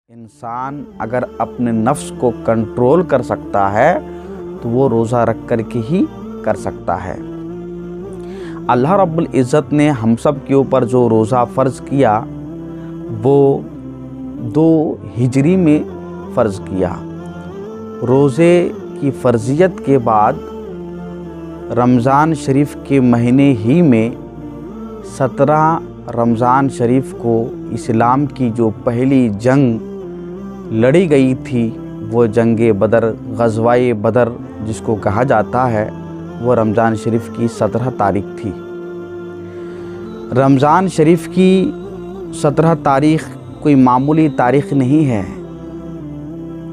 इंसान अगर अपने नफ्स को कंट्रोल कर सकता है तो वो रोज़ा रख कर के ही कर सकता है। अल्लाह रब्बुल इज़्ज़त ने हम सब के ऊपर जो रोज़ा फ़र्ज़ किया वो 2 हिजरी में फ़र्ज़ किया। रोज़े की फ़र्ज़ियत के बाद रमज़ान शरीफ के महीने ही में 17 रमज़ान शरीफ को इस्लाम की जो पहली जंग लड़ी गई थी वो जंगे बदर, ग़ज़वाए बदर जिसको कहा जाता है, वो रमज़ान शरीफ की 17 तारीख़ थी। रमज़ान शरीफ की 17 तारीख़ कोई मामूली तारीख़ नहीं है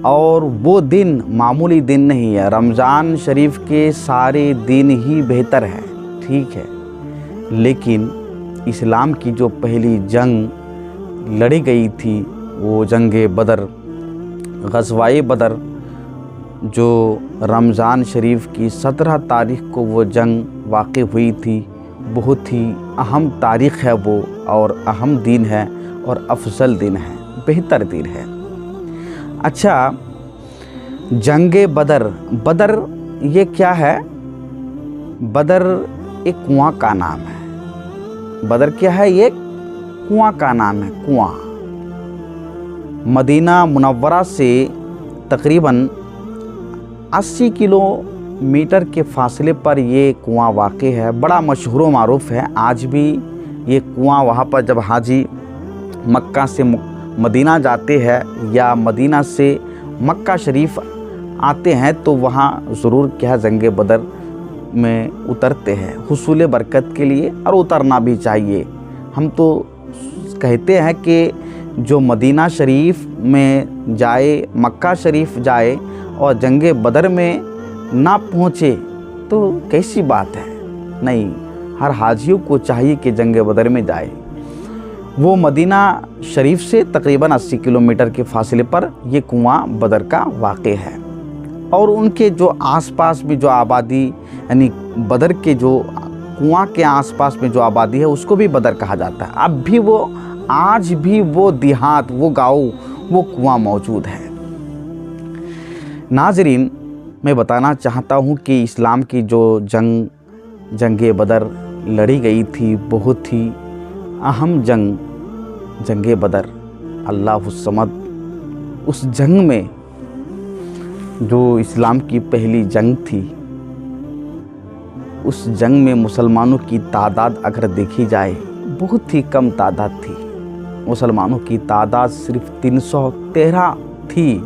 और वो दिन मामूली दिन नहीं है। रमज़ान शरीफ के सारे दिन ही बेहतर है, ठीक है, लेकिन इस्लाम की जो पहली जंग लड़ी गई थी वो जंगे बदर, ग़ज़वाए बदर, जो रमज़ान शरीफ की 17 तारीख़ को वो जंग वाक़ई हुई थी, बहुत ही अहम तारीख़ है वो, और अहम दिन है और अफजल दिन है, बेहतर दिन है। अच्छा, जंगे बदर, बदर ये क्या है? बदर एक कुआं का नाम है। बदर क्या है? ये कुआं का नाम है, कुआं। मदीना मुनव्वरा से तकरीबन 80 किलोमीटर के फासले पर ये कुआं वाक़ई है। बड़ा मशहूर व मारूफ़ है। आज भी ये कुआं वहाँ पर जब हाजी मक्का से मदीना जाते हैं या मदीना से मक्का शरीफ आते हैं तो वहाँ ज़रूर क्या जंगे बदर में उतरते हैं हुसूल बरकत के लिए, और उतरना भी चाहिए। हम तो कहते हैं कि जो मदीना शरीफ में जाए, मक्का शरीफ जाए और जंगे बदर में ना पहुँचे तो कैसी बात है। नहीं, हर हाजियों को चाहिए कि जंगे बदर में जाए। वो मदीना शरीफ से तकरीबन 80 किलोमीटर के फासले पर ये कुआं बदर का वाक़ई है। और उनके जो आसपास में जो आबादी, यानी बदर के जो कुआं के आसपास में जो आबादी है उसको भी बदर कहा जाता है। अब भी वो, आज भी वो देहात, वो गाँव, वो कुआं मौजूद है। नाज़रीन, मैं बताना चाहता हूँ कि इस्लाम की जो जंगे बदर लड़ी गई थी, बहुत ही अहम जंगे बदर, अल्लाहु समद, उस जंग में जो इस्लाम की पहली जंग थी, उस जंग में मुसलमानों की तादाद अगर देखी जाए बहुत ही कम तादाद थी। मुसलमानों की तादाद सिर्फ 313 थी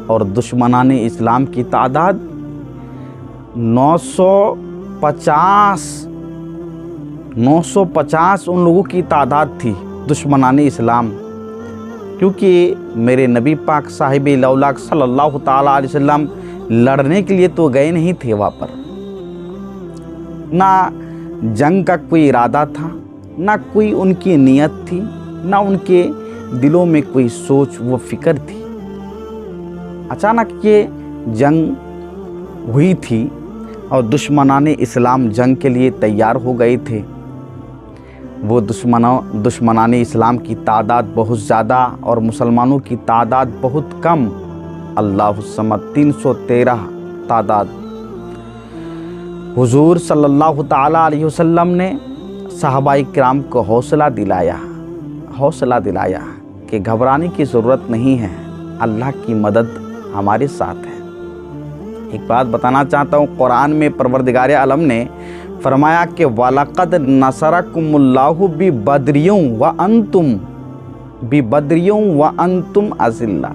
और दुश्मनाने इस्लाम की तादाद 950 उन लोगों की तादाद थी, दुश्मनाने इस्लाम। क्योंकि मेरे नबी पाक साहिब लौलाक सल्लल्लाहु ताला अलैहि वसल्लम लड़ने के लिए तो गए नहीं थे वहाँ पर, ना जंग का कोई इरादा था, ना कोई उनकी नीयत थी, ना उनके दिलों में कोई सोच व फिक्र थी। अचानक ये जंग हुई थी और दुश्मनाने इस्लाम जंग के लिए तैयार हो गए थे। वो दुश्मनाने इस्लाम की तादाद बहुत ज़्यादा और मुसलमानों की तादाद बहुत कम, अल्लाहु समद, 313 तादाद। हुजूर सल्लल्लाहु ताला अलैहि वसल्लम ने सहाबाए किराम को हौसला दिलाया कि घबराने की ज़रूरत नहीं है, अल्लाह की मदद हमारे साथ है। एक बात बताना चाहता हूँ, कुरान में परवरदिगार आलम ने फरमाया कि वलक़द नसरकुमुल्लाहु बिबद्रियों व अंतुम अज़िल्ला,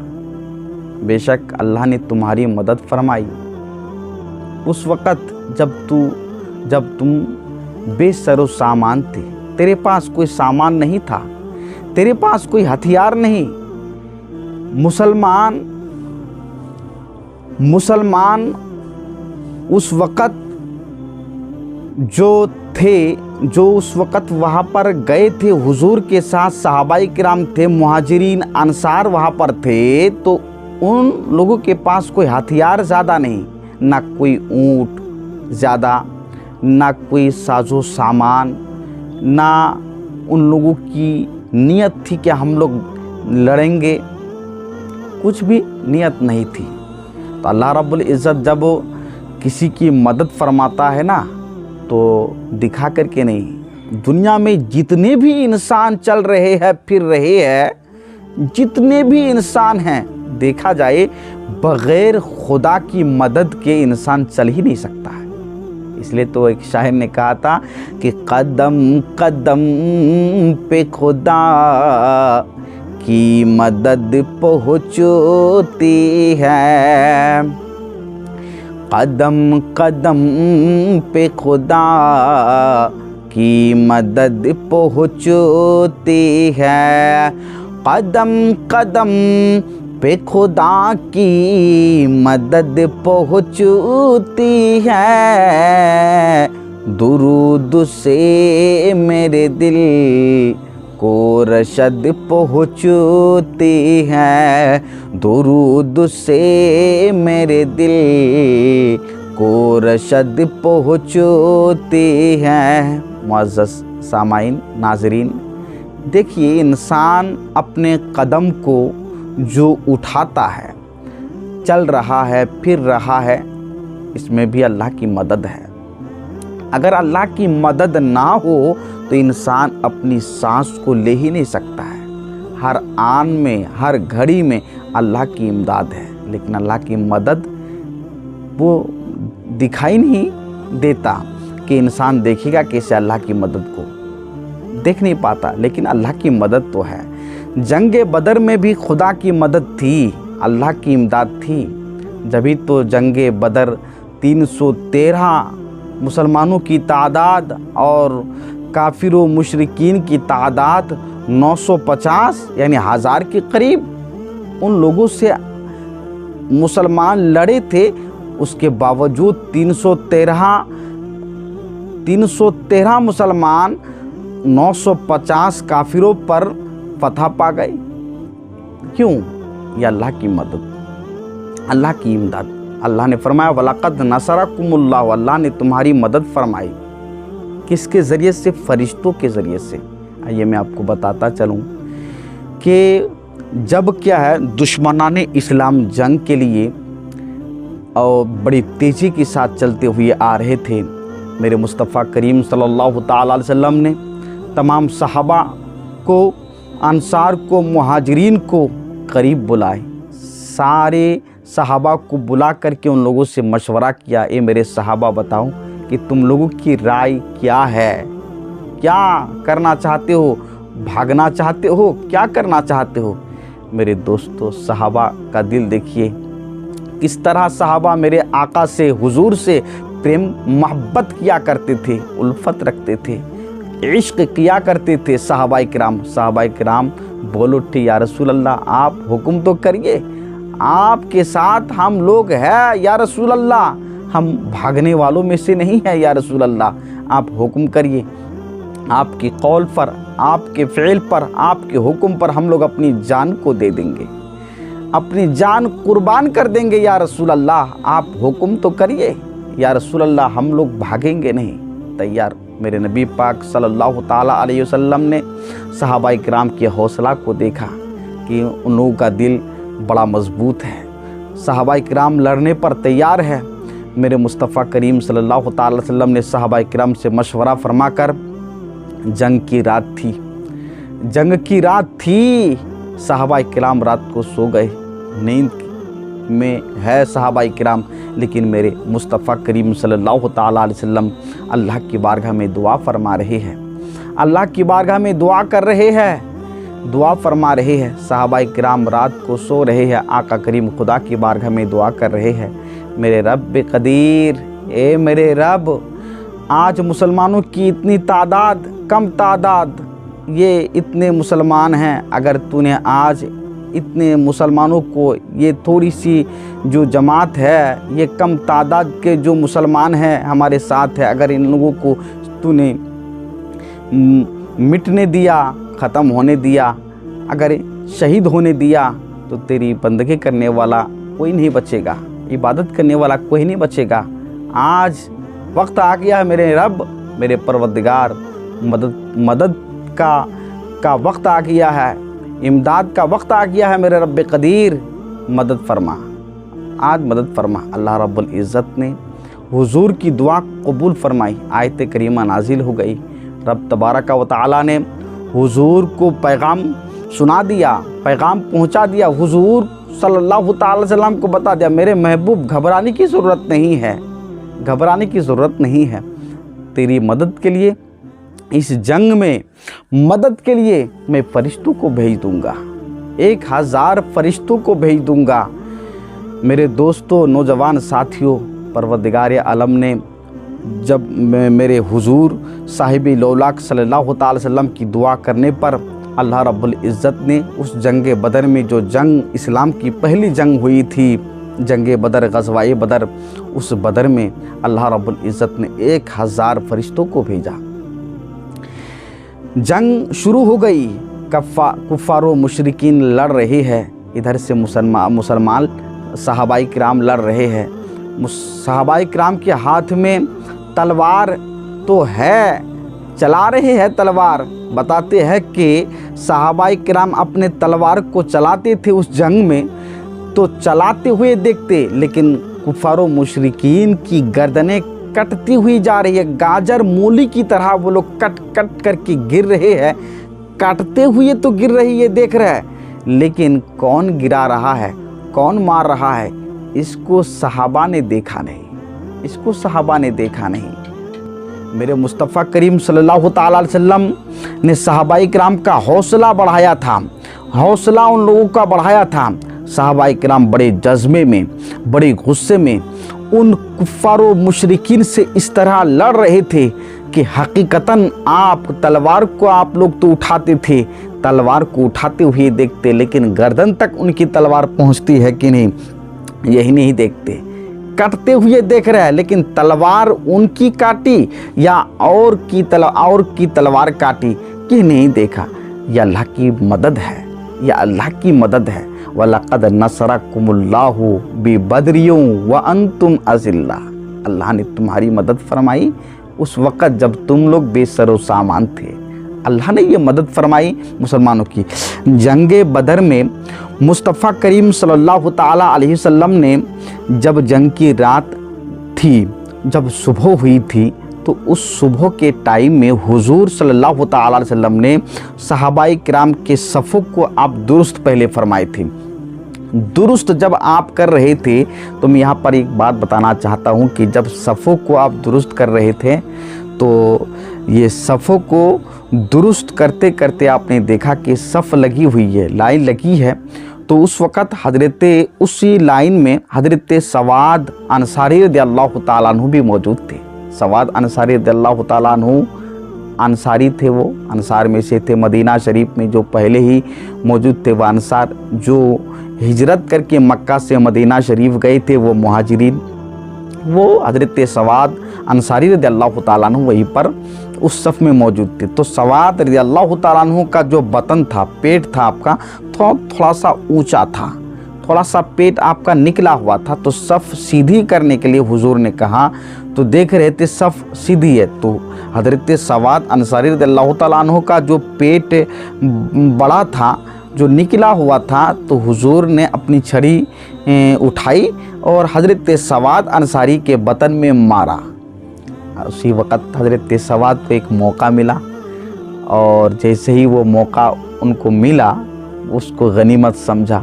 बेशक अल्लाह ने तुम्हारी मदद फरमाई उस वक़्त जब तुम बेसरो सामान थे, तेरे पास कोई सामान नहीं था, तेरे पास कोई हथियार नहीं। मुसलमान उस वक़्त जो उस वक़्त वहाँ पर गए थे हुजूर के साथ, सहाबाए किराम थे, मुहाजिरीन अंसार वहाँ पर थे, तो उन लोगों के पास कोई हथियार ज़्यादा नहीं, ना कोई ऊँट ज़्यादा, ना कोई साजो सामान, ना उन लोगों की नीयत थी कि हम लोग लड़ेंगे, कुछ भी नियत नहीं थी। तो अल्लाह रब्बुल इज़्ज़त जब किसी की मदद फरमाता है ना, तो दिखा करके नहीं, दुनिया में जितने भी इंसान चल रहे हैं फिर रहे हैं, जितने भी इंसान हैं, देखा जाए बग़ैर खुदा की मदद के इंसान चल ही नहीं सकता है। इसलिए तो एक शायर ने कहा था कि कदम कदम पे खुदा की मदद पहुँचती है, कदम कदम पे खुदा की मदद पहुँचती है, कदम कदम पे खुदा की मदद पहुँचती है, दुरूद से मेरे दिल को रशद पहुँचती है, दुरूद से मेरे दिल को रशद पहुँचती है। मुअज़्ज़ज़ सामाईन नाज़रीन, देखिए इंसान अपने कदम को जो उठाता है, चल रहा है, फिर रहा है, इसमें भी अल्लाह की मदद है। अगर अल्लाह की मदद ना हो तो इंसान अपनी सांस को ले ही नहीं सकता है। हर आन में, हर घड़ी में अल्लाह की इमदाद है, लेकिन अल्लाह की मदद वो दिखाई नहीं देता कि इंसान देखेगा कैसे अल्लाह की मदद को, देख नहीं पाता, लेकिन अल्लाह की मदद तो है। जंग बदर में भी खुदा की मदद थी, अल्लाह की इमदाद थी, जभी तो जंग बदर 313 मुसलमानों की तादाद और काफिरों मुशरिकीन की तादाद 950 यानी 1000 के करीब उन लोगों से मुसलमान लड़े थे। उसके बावजूद 313 मुसलमान 950 काफिरों पर फतह पा गए। क्यों? ये अल्लाह की मदद, अल्लाह की इमदाद। अल्लाह ने फरमाया वलक़द नसरकुमुल्लाह, अल्लाह ने तुम्हारी मदद फरमाई। किसके ज़रिए से? फरिश्तों के ज़रिए से। आइए मैं आपको बताता चलूँ कि जब क्या है दुश्मनाने इस्लाम जंग के लिए और बड़ी तेज़ी के साथ चलते हुए आ रहे थे, मेरे मुस्तफ़ा करीम सल्लल्लाहु ताला अलैहि वसल्लम ने तमाम सहाबा को, अंसार को, मुहाजिरीन को करीब बुलाए। सारे सहाबा को बुला करके उन लोगों से मशवरा किया, ए मेरे सहाबा बताओ कि तुम लोगों की राय क्या है, क्या करना चाहते हो, भागना चाहते हो, क्या करना चाहते हो। मेरे दोस्तों, सहाबा का दिल देखिए किस तरह सहाबा मेरे आका से, हुजूर से प्रेम मोहब्बत किया करते थे, उल्फत रखते थे, इश्क किया करते थे। सहाबाए किराम बोल उठे, या रसूल अल्लाह आप हुक्म तो करिए, आपके साथ हम लोग हैं या रसूल अल्लाह, हम भागने वालों में से नहीं है या रसूल अल्लाह, आप हुक्म करिए। आपके कौल पर, आपके फ़िल पर, आपके हुक्म पर हम लोग अपनी जान को दे देंगे, अपनी जान कुर्बान कर देंगे या रसूल अल्लाह, आप हुक्म तो करिए या रसूल अल्लाह, हम लोग भागेंगे नहीं, तैयार। मेरे नबी पाक सल्लल्लाहु ताला अलैहि वसल्लम ने सहाबाए किराम के हौसला को देखा कि उन लोगों का दिल बड़ा मजबूत है, सहाबाए किराम लड़ने पर तैयार है। मेरे मुस्तफ़ा करीम सल्लल्लाहु ताला अलैहि वसल्लम ने सहाबाए किराम से मशवरा फरमा कर, जंग की रात थी, सहाबाए किराम रात को सो गए, नींद में है सहाबाए किराम, लेकिन मेरे मुस्तफ़ा करीम सल्लल्लाहु ताला अलैहि वसल्लम अल्लाह की बारगाह में दुआ फरमा रहे हैं, अल्लाह की बारगाह में दुआ कर रहे हैं, दुआ फरमा रहे हैं। सहाबाए किराम रात को सो रहे हैं, आका करीम खुदा की बारगाह में दुआ कर रहे हैं, मेरे रब कदीर, ए मेरे रब, आज मुसलमानों की इतनी तादाद, कम तादाद, ये इतने मुसलमान हैं, अगर तूने आज इतने मुसलमानों को, ये थोड़ी सी जो जमात है, ये कम तादाद के जो मुसलमान हैं हमारे साथ है, अगर इन लोगों को तूने मिटने दिया, ख़त्म होने दिया, अगर शहीद होने दिया, तो तेरी बंदगी करने वाला कोई नहीं बचेगा, इबादत करने वाला कोई नहीं बचेगा। आज वक्त आ गया है मेरे रब, मेरे परवरदिगार, मदद का वक्त आ गया है, इमदाद का वक्त आ गया है मेरे रब कदीर, मदद फरमा, आज मदद फरमा। अल्लाह रब्बुल इज़्ज़त ने हुजूर की दुआ कबूल फरमाई, आयत करीमा नाजिल हो गई। रब तबारक व तआला ने हुजूर को पैगाम सुना दिया, पैगाम पहुंचा दिया। हुजूर सल्लल्लाहु अलैहि वसल्लम को बता दिया, मेरे महबूब घबराने की ज़रूरत नहीं है, घबराने की ज़रूरत नहीं है। तेरी मदद के लिए, इस जंग में मदद के लिए मैं फ़रिश्तों को भेज दूंगा, 1000 फ़रिश्तों को भेज दूंगा। मेरे दोस्तों, नौजवान साथियों, परवरदिगार आलम ने जब मेरे हुजूर साहिब लौलाक सल्लल्लाहु अलैहि वसल्लम की दुआ करने पर अल्लाह रब्बुल इज़्ज़त ने उस जंग बदर में, जो जंग इस्लाम की पहली जंग हुई थी, जंग बदर, गज़वाए बदर, उस बदर में अल्लाह रब्बुल इज़्ज़त ने 1000 फ़रिश्तों को भेजा। जंग शुरू हो गई, कुफ़ार व मुशरिकीन लड़ रहे हैं, इधर से मुसलमान सहाबाई किराम लड़ रहे हैं। सहाबाई किराम के हाथ में तलवार तो है, चला रहे हैं तलवार। बताते हैं कि सहाबाई किराम अपने तलवार को चलाते थे उस जंग में, तो चलाते हुए देखते, लेकिन कुफ़ार व मुशरिकीन की गर्दनें कटती हुई जा रही है। गाजर मूली की तरह वो लोग कट कट करके गिर रहे हैं, काटते हुए तो गिर रही है, देख रहा है, लेकिन कौन गिरा रहा है, कौन मार रहा है, इसको सहाबा ने देखा नहीं, इसको सहाबा ने देखा नहीं। मेरे मुस्तफ़ा करीम सल्लल्लाहु अलैहि वसल्लम ने सहाबाई किराम का हौसला बढ़ाया था, हौसला उन लोगों का बढ़ाया था। सहाबाई किराम बड़े जज्बे में, बड़े गुस्से में उन कुफ़ार व मुशरिकीन से इस तरह लड़ रहे थे कि हकीकतन आप तलवार को आप लोग तो उठाते थे, तलवार को उठाते हुए देखते, लेकिन गर्दन तक उनकी तलवार पहुंचती है कि नहीं, यही नहीं देखते। कटते हुए देख रहे हैं, लेकिन तलवार उनकी काटी या और की तलवार काटी कि नहीं देखा। यह अल्लाह की मदद है, यह अल्लाह की मदद है। वलक़द नसरकुमुल्लाहु बिबदरियों व अंतुम अज़िल्ला, अल्लाह ने तुम्हारी मदद फरमाई उस वक़्त जब तुम लोग बेसरो सामान थे। अल्लाह ने ये मदद फरमाई मुसलमानों की। जंगे बदर में मुस्तफ़ा करीम सल्लल्लाहु ताला अलैहि वसल्लम ने जब जंग की रात थी, जब सुबह हुई थी, तो उस सुबह के टाइम में हुजूर सल्लल्लाहु ताला अलैहि वसल्लम ने सहाबाई किराम के सफ़ों को आप दुरुस्त पहले फरमाए थे। दुरुस्त जब आप कर रहे थे, तो मैं यहाँ पर एक बात बताना चाहता हूँ कि जब सफ़ों को आप दुरुस्त कर रहे थे, तो ये सफ़ों को दुरुस्त करते करते आपने देखा कि सफ़ लगी हुई है, लाइन लगी है। तो उस वक़्त उसी लाइन में हज़रत सवाद अंसारी रज़ियल्लाहु ताला अन्हु भी मौजूद थे। सवाद अंसारी रज़ियल्लाहु ताला अन्हु अंसारी थे, वो अंसार में से थे। मदीना शरीफ में जो पहले ही मौजूद थे, वह अंसार जो हिजरत करके मक्का से मदीना शरीफ गए थे, वो मुहाजिरीन, वो हज़रत सवाद अंसारी रज़ियल्लाहु ताला अन्हु वहीं पर उस सफ़ में मौजूद थे। तो सवाद रज़ियल्लाहु ताला अन्हु का जो बतन था, पेट था आपका, थोड़ा सा ऊंचा था, थोड़ा सा पेट आपका निकला हुआ था। तो सफ़ सीधी करने के लिए हुजूर ने कहा, तो देख रहे थे सफ़ सीधी है, तो हज़रत सवाद अंसारी रज़ियल्लाहु ताला अन्हु का जो पेट बड़ा था, जो निकला हुआ था, तो हुजूर ने अपनी छड़ी उठाई और हज़रत सवाद अंसारी के बतन में मारा। उसी वक़्त हज़रत सवाद को एक मौका मिला, और जैसे ही वो मौका उनको मिला, उसको गनीमत समझा।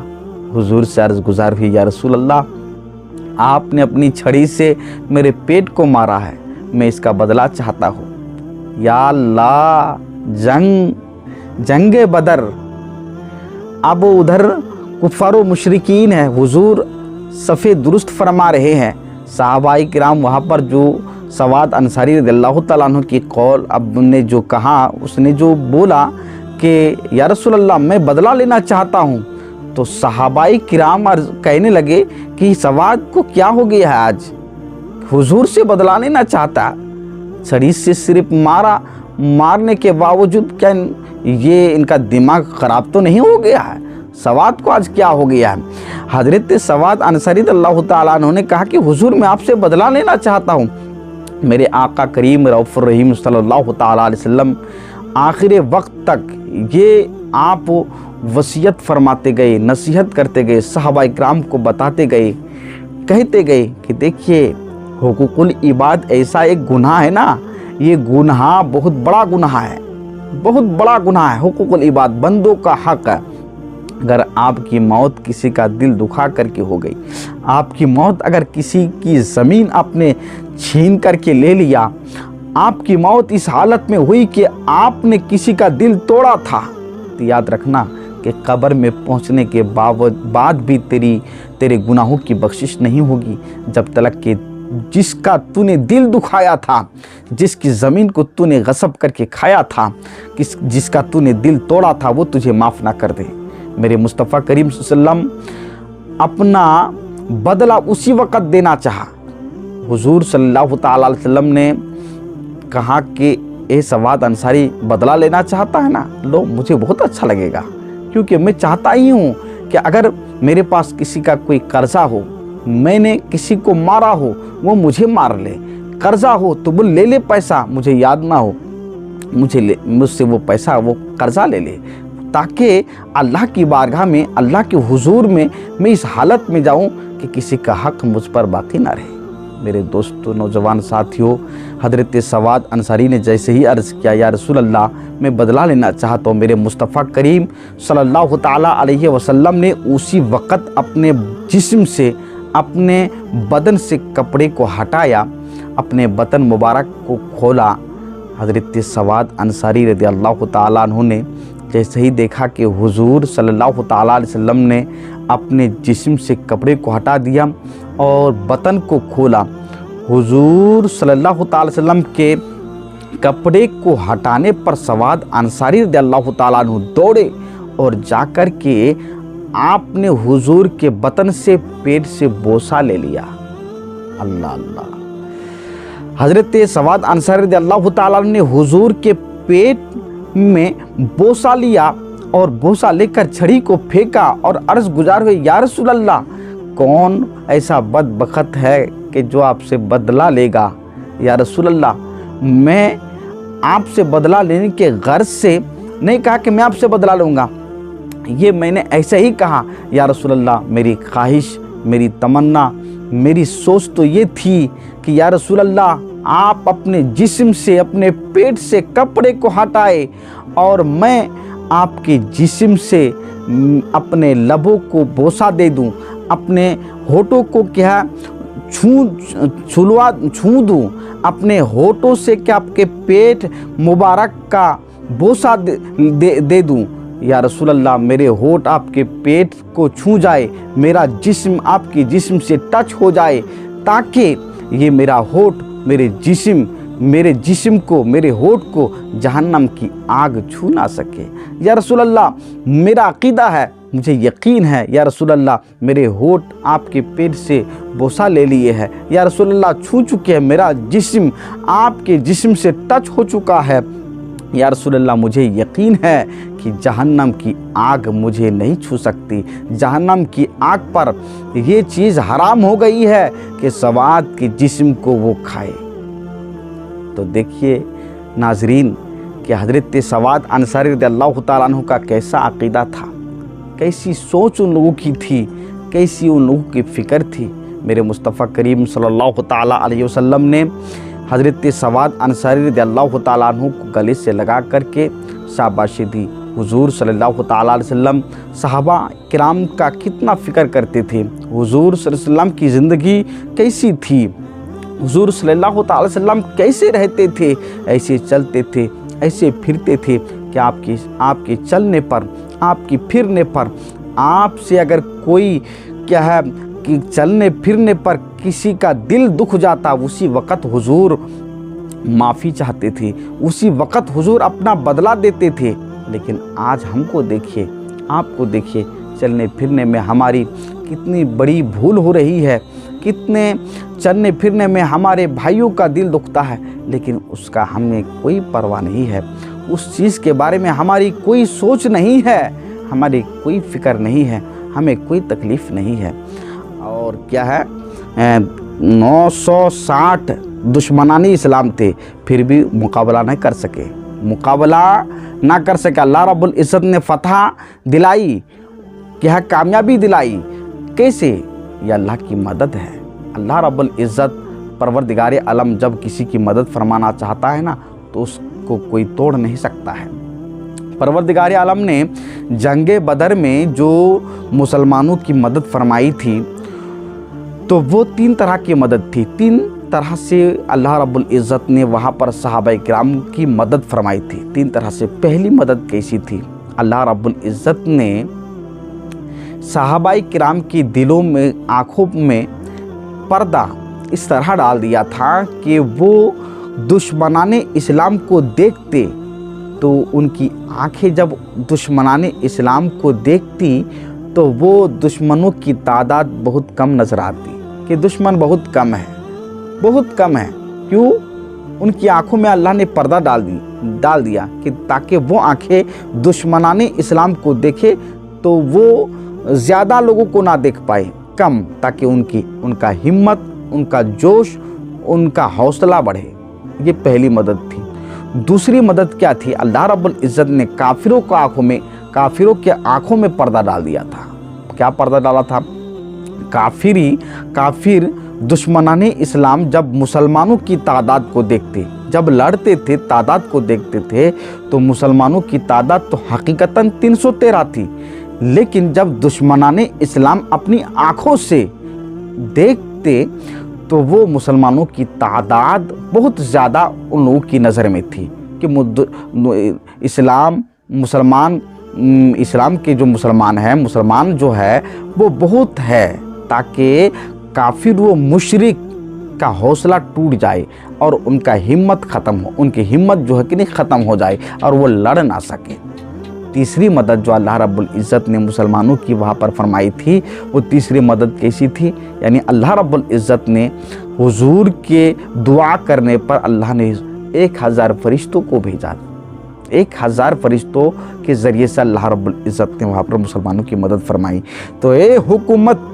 हुजूर से अर्ज़ गुज़ार हुई, या रसूल अल्लाह, आपने अपनी छड़ी से मेरे पेट को मारा है, मैं इसका बदला चाहता हूँ। या अल्लाह, जंगे बदर, अब उधर कुफ़ार व मुशरिकीन है, हुजूर सफ़े दुरुस्त फरमा रहे हैं। सहाबाई किराम वहाँ पर जो सवाद अंसारी रज़ियल्लाहु ताला अन्हु की कौल, अब ने जो कहा, उसने जो बोला कि या रसूल अल्लाह, मैं बदला लेना चाहता हूँ, तो सहाबाई किराम कहने लगे कि सवाद को क्या हो गया है, आज हुजूर से बदला लेना चाहता, छड़ी से सिर्फ मारा, मारने के बावजूद क्या ये इनका दिमाग ख़राब तो नहीं हो गया है, सवाद को आज क्या हो गया है। हज़रत सवाद अंसारी रज़ियल्लाहु ताला अन्हु ने कहा कि हुजूर, मैं आपसे बदला लेना चाहता हूँ। मेरे आका करीम रऊफ़ुर रहीम सल्लल्लाहु ताला अलैहि वसल्लम आखिर वक्त तक ये आप वसीयत फरमाते गए, नसीहत करते गए, सहाबा इकराम को बताते गए, कहते गए कि देखिए हुकूकुल इबाद ऐसा एक गुनाह है ना, ये गुनाह बहुत बड़ा गुनाह है, बहुत बड़ा गुनाह है। हुकूकुल इबाद, बंदों का हक है। अगर आपकी मौत किसी का दिल दुखा करके हो गई, आपकी मौत अगर किसी की ज़मीन आपने छीन करके ले लिया, आपकी मौत इस हालत में हुई कि आपने किसी का दिल तोड़ा था, तो याद रखना कि कब्र में पहुंचने के बाद भी तेरे गुनाहों की बख्शिश नहीं होगी, जब तक कि जिसका तूने दिल दुखाया था, जिसकी ज़मीन को तूने गसब करके खाया था, जिसका तूने दिल तोड़ा था, वो तुझे माफ़ ना कर दे। मेरे मुस्तफ़ा करीम सल्लल्लाहु अलैहि वसल्लम अपना बदला उसी वक़्त देना चाहा। हुजूर सल्लल्लाहु अलैहि वसल्लम ने कहा कि ए सवाद अंसारी बदला लेना चाहता है ना, लो मुझे बहुत अच्छा लगेगा, क्योंकि मैं चाहता ही हूँ कि अगर मेरे पास किसी का कोई कर्जा हो, मैंने किसी को मारा हो, वो मुझे मार ले, कर्जा हो तो वो ले ले पैसा, मुझे याद ना हो, मुझसे वो पैसा, वो कर्जा ले ले, ताकि अल्लाह की बारगाह में, अल्लाह के हुजूर में मैं इस हालत में जाऊं कि किसी का हक मुझ पर बाकी ना रहे। मेरे दोस्तों, नौजवान साथियों, हज़रत सवाद अंसारी ने जैसे ही अर्ज़ किया, या रसूल अल्लाह मैं बदला लेना चाहता हूँ, मेरे मुस्तफ़ा करीम सल्लल्लाहु ताला अलैहि वसल्लम ने उसी वक़्त अपने जिस्म से, अपने बदन से कपड़े को हटाया, अपने बतन मुबारक को खोला। हज़रत सवाद अंसारी रज़ियल्लाहु ताला अन्हु ने जैसे ही देखा कि हुजूर सल्लल्लाहु ताला अलैहि वसल्लम ने अपने जिस्म से कपड़े को हटा दिया और बतन को खोला, हुजूर सल्लल्लाहु ताला अलैहि वसल्लम के कपड़े को हटाने पर सवाद अंसारी रज़ियल्लाहु ताला अन्हु दौड़े और जाकर के आपने हुजूर के बतन से, पेट से बोसा ले लिया। अल्लाह अल्लाह। हज़रत सवाद अंसारी रज़ियल्लाहु ताला अन्हु ने हुजूर के पेट में बोसा लिया और बोसा लेकर छड़ी को फेंका और अर्ज़ गुजार हुए, या रसूल अल्लाह, कौन ऐसा बदबख्त है कि जो आपसे बदला लेगा? या रसूल अल्लाह, मैं आपसे बदला लेने के गर्ज से नहीं कहा कि मैं आपसे बदला लूँगा, ये मैंने ऐसे ही कहा, या रसूल अल्लाह, मेरी ख्वाहिश, मेरी तमन्ना, मेरी सोच तो ये थी कि या रसूल अल्लाह, आप अपने जिस्म से, अपने पेट से कपड़े को हटाए और मैं आपके जिस्म से अपने लबों को बोसा दे दूं, अपने होठों को क्या छू दूं, अपने होठों से क्या आपके पेट मुबारक का बोसा दे दूं। या रसूल अल्लाह, मेरे होठ आपके पेट को छू जाए, मेरा जिस्म आपके जिस्म से टच हो जाए, ताकि ये मेरा होठ मेरे जिस्म को, मेरे होठ को जहन्नम की आग छू ना सके। या रसूल अल्लाह, मेरा अकीदा है, मुझे यकीन है, या रसूल अल्लाह, मेरे होठ आपके पेट से बोसा ले लिए है, या रसूल अल्लाह, छू चुके हैं, मेरा जिस्म आपके जिस्म से टच हो चुका है, या रसूल अल्लाह, मुझे यकीन है कि जहन्नम की आग मुझे नहीं छू सकती, जहन्नम की आग पर ये चीज़ हराम हो गई है कि सवाद के जिस्म को वो खाए। तो देखिए नाजरीन कि हज़रत सवाद अंसारी रज़ियल्लाहु ताला अन्हु का कैसा अक़ीदा था, कैसी सोच उन लोगों की थी, कैसी उन लोगों की फ़िक्र थी। मेरे मुस्तफ़ा करीम सल्लल्लाहु ताला अलैहि वसल्लम ने हज़रत सवाद अंसारी रज़ियल्लाहु ताला अन्हु को गले से लगा करके शाबाशी दी। हुजूर सल्लल्लाहु ताला अलैहि वसल्लम सहाबा किराम का कितना फ़िक्र करते थे, हुजूर सल्लल्लाहु अलैहि वसल्लम की ज़िंदगी कैसी थी, हुजूर सल्लल्लाहु ताला अलैहि वसल्लम कैसे रहते थे, ऐसे चलते थे, ऐसे फिरते थे कि आपके चलने पर, आपकी फिरने पर, आपसे अगर कोई क्या है कि चलने फिरने पर किसी का दिल दुख जाता, उसी वक़्त हुजूर माफ़ी चाहते थे, उसी वक़्त हुजूर अपना बदला देते थे। लेकिन आज हमको देखिए, आपको देखिए, चलने फिरने में हमारी कितनी बड़ी भूल हो रही है, कितने चलने फिरने में हमारे भाइयों का दिल दुखता है, लेकिन उसका हमें कोई परवाह नहीं है, उस चीज़ के बारे में हमारी कोई सोच नहीं है, हमारी कोई फ़िक्र नहीं है, हमें कोई तकलीफ़ नहीं है। और क्या है 960 दुश्मनानी इस्लाम थे, फिर भी मुकाबला नहीं कर सके, मुकाबला ना कर सके। अल्लाह रब्बुल इज़्ज़त ने फतह दिलाई, क्या कामयाबी दिलाई। कैसे? ये अल्लाह की मदद है। अल्लाह रब्बुल इज़्ज़त परवरदिगार आलम जब किसी की मदद फरमाना चाहता है ना, तो उसको कोई तोड़ नहीं सकता है। परवरदिगार आलम ने जंगे बदर में जो मुसलमानों की मदद फरमाई थी, तो वो 3 तरह की मदद थी। 3 तरह से अल्लाह रब्बुल इज़्ज़त ने वहाँ पर सहाबाए किराम की मदद फरमाई थी। 3 तरह से। पहली मदद कैसी थी? अल्लाह रब्बुल इज़्ज़त ने सहाबाए किराम की दिलों में, आँखों में पर्दा इस तरह डाल दिया था कि वो दुश्मनाने इस्लाम को देखते तो उनकी आंखें जब दुश्मनाने इस्लाम को देखती तो वो दुश्मनों की तादाद बहुत कम नज़र आती, कि दुश्मन बहुत कम है, बहुत कम है। क्यों? उनकी आंखों में अल्लाह ने पर्दा डाल दिया कि ताकि वो आंखें दुश्मनाने इस्लाम को देखे तो वो ज़्यादा लोगों को ना देख पाए, कम, ताकि उनका हिम्मत, उनका जोश, उनका हौसला बढ़े। ये पहली मदद थी। दूसरी मदद क्या थी? अल्लाह रब्बुल इज़्ज़त ने काफिरों के आंखों में पर्दा डाल दिया था। क्या पर्दा डाला था? काफिर दुश्मनाने इस्लाम जब मुसलमानों की तादाद को देखते, जब लड़ते थे, तादाद को देखते थे, तो मुसलमानों की तादाद तो हकीकतन 313 थी, लेकिन जब दुश्मनाने इस्लाम अपनी आंखों से देखते तो वो मुसलमानों की तादाद बहुत ज़्यादा उन लोगों की नज़र में थी कि इस्लाम के जो मुसलमान जो है वो बहुत है, ताकि काफिर वो मुशरिक का हौसला टूट जाए और उनका हिम्मत ख़त्म हो, उनकी हिम्मत जो है कि नहीं ख़त्म हो जाए और वो लड़ ना सके। तीसरी मदद जो अल्लाह रब्बुल इज़्ज़त ने मुसलमानों की वहाँ पर फरमाई थी, वो तीसरी मदद कैसी थी? यानी अल्लाह रब्बुल इज़्ज़त ने हुजूर के दुआ करने पर अल्लाह ने 1000 फरिश्तों को भेजा। 1000 फरिश्तों के ज़रिए से अल्लाह रब्बुल इज़्ज़त ने वहाँ पर मुसलमानों की मदद फरमाई। तो ए हुकूमत,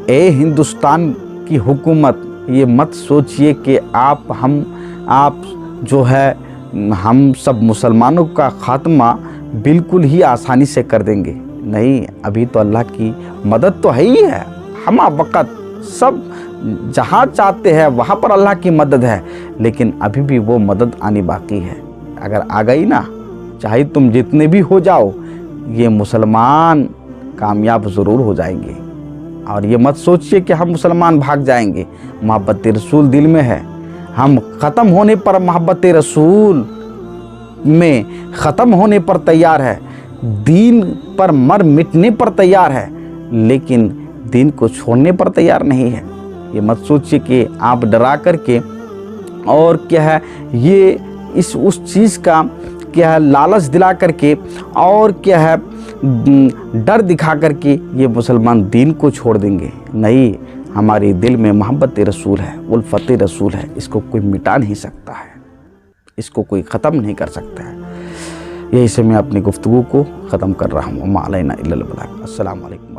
ए हिंदुस्तान की हुकूमत, ये मत सोचिए कि आप जो है हम सब मुसलमानों का ख़ात्मा बिल्कुल ही आसानी से कर देंगे। नहीं, अभी तो अल्लाह की मदद तो है ही है। हम वक़्त सब जहाँ चाहते हैं वहाँ पर अल्लाह की मदद है, लेकिन अभी भी वो मदद आनी बाकी है। अगर आ गई ना, चाहे तुम जितने भी हो जाओ, ये मुसलमान कामयाब ज़रूर हो जाएंगे। और ये मत सोचिए कि हम मुसलमान भाग जाएंगे। मोहब्बत रसूल दिल में है। हम ख़त्म होने पर मोहब्बत रसूल में ख़त्म होने पर तैयार है, दीन पर मर मिटने पर तैयार है, लेकिन दीन को छोड़ने पर तैयार नहीं है। ये मत सोचिए कि आप डरा करके और क्या है ये उस चीज़ का क्या है लालच दिला करके और क्या है डर दिखा करके ये मुसलमान दीन को छोड़ देंगे। नहीं, हमारे दिल में मोहब्बत रसूल है, उल्फत रसूल है। इसको कोई मिटा नहीं सकता है, इसको कोई ख़त्म नहीं कर सकता है। यही से मैं अपनी गुफ्तगू को ख़त्म कर रहा हूँ। मा अलैना इल्लल बलाग। अस्सलामु अलैकुम।